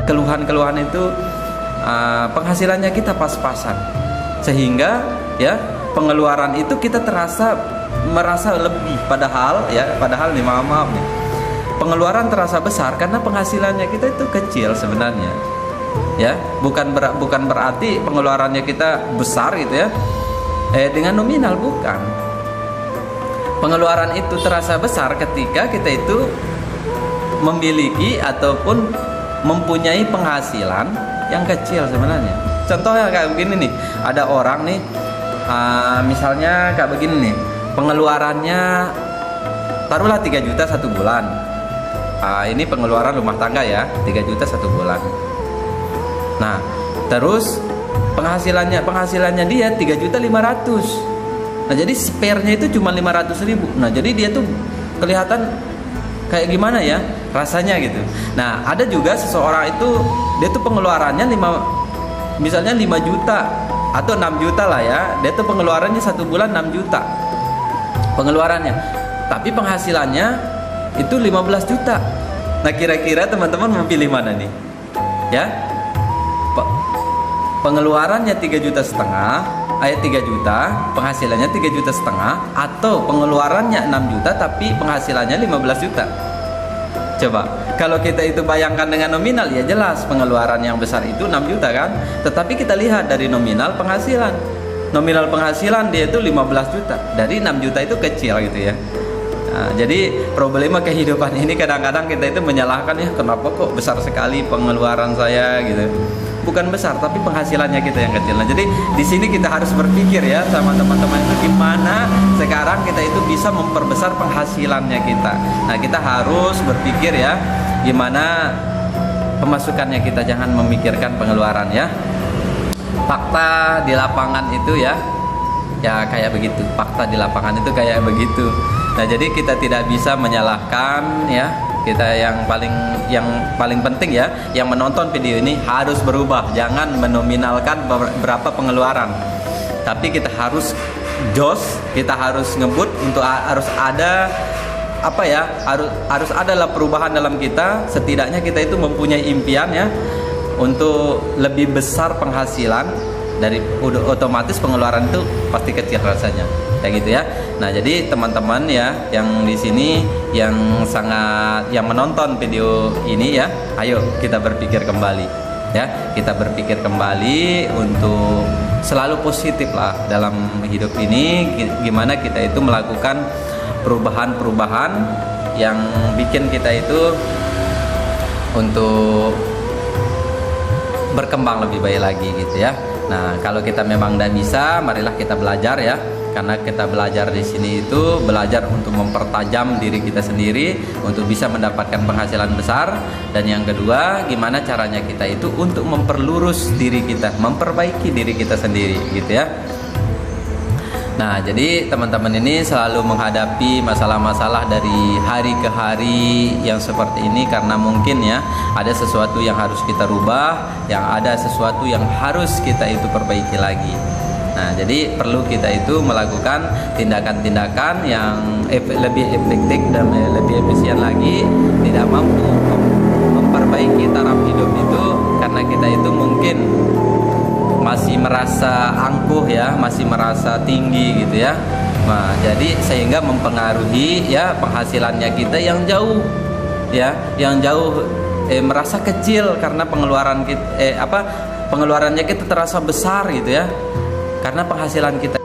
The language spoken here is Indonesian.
keluhan-keluhan itu penghasilannya kita pas-pasan, sehingga ya pengeluaran itu kita merasa lebih, padahal nih maaf nih, pengeluaran terasa besar karena penghasilannya kita itu kecil sebenarnya. Ya, bukan berarti pengeluarannya kita besar gitu ya. Dengan nominal bukan. Pengeluaran itu terasa besar ketika kita itu memiliki ataupun mempunyai penghasilan yang kecil sebenarnya. Contohnya kayak begini nih, ada orang nih, misalnya kayak begini nih, pengeluarannya taruhlah 3 juta satu bulan. Ini pengeluaran rumah tangga ya, 3 juta satu bulan. Nah, terus penghasilannya dia 3.500.000. Nah, jadi spare-nya itu cuma 500.000. Nah, jadi dia tuh kelihatan kayak gimana ya rasanya gitu. Nah, ada juga seseorang itu dia tuh pengeluarannya misalnya 5 juta atau 6 juta lah ya. Dia tuh pengeluarannya satu bulan 6 juta pengeluarannya, tapi penghasilannya itu 15 juta. Nah, kira-kira teman-teman mau pilih mana nih? Ya, pengeluarannya 3,5 juta, 3 juta, penghasilannya 3,5 juta, atau pengeluarannya 6 juta tapi penghasilannya 15 juta. Coba kalau kita itu bayangkan dengan nominal, ya jelas pengeluaran yang besar itu 6 juta kan. Tetapi kita lihat dari nominal penghasilan dia itu 15 juta. Dari 6 juta itu kecil gitu ya. Nah, jadi problema kehidupan ini kadang-kadang kita itu menyalahkan, ya kenapa kok besar sekali pengeluaran saya gitu. Bukan besar, tapi penghasilannya kita yang kecil. Nah, jadi di sini kita harus berpikir ya sama teman-teman itu, gimana sekarang kita itu bisa memperbesar penghasilannya kita. Nah, kita harus berpikir ya, gimana pemasukannya kita, jangan memikirkan pengeluaran ya. Fakta di lapangan itu ya kayak begitu. Fakta di lapangan itu kayak begitu. Nah, jadi kita tidak bisa menyalahkan ya. Kita yang paling penting ya, yang menonton video ini harus berubah. Jangan menominalkan berapa pengeluaran, tapi kita harus kita harus ngebut untuk harus ada harus adalah perubahan dalam kita. Setidaknya kita itu mempunyai impian ya untuk lebih besar penghasilan, dari otomatis pengeluaran itu pasti kecil rasanya kayak gitu ya. Nah, jadi teman-teman ya yang di sini yang menonton video ini ya, ayo kita berpikir kembali ya, kita berpikir kembali untuk selalu positif lah dalam hidup ini. Gimana kita itu melakukan perubahan-perubahan yang bikin kita itu untuk berkembang lebih baik lagi gitu ya. Nah, kalau kita memang tidak bisa, marilah kita belajar ya. Karena kita belajar di sini itu belajar untuk mempertajam diri kita sendiri untuk bisa mendapatkan penghasilan besar. Dan yang kedua, gimana caranya kita itu untuk memperlurus diri kita, memperbaiki diri kita sendiri gitu ya. Nah, jadi teman-teman ini selalu menghadapi masalah-masalah dari hari ke hari yang seperti ini karena mungkin ya ada sesuatu yang harus kita rubah, yang ada sesuatu yang harus kita itu perbaiki lagi. Nah, jadi perlu kita itu melakukan tindakan-tindakan yang lebih efektif dan lebih efisien lagi. Tidak mampu memperbaiki taraf hidup itu karena kita itu mungkin masih merasa angkuh ya, masih merasa tinggi gitu ya. Nah, jadi sehingga mempengaruhi ya penghasilannya kita yang jauh ya, merasa kecil karena pengeluarannya kita terasa besar gitu ya. Karena penghasilan kita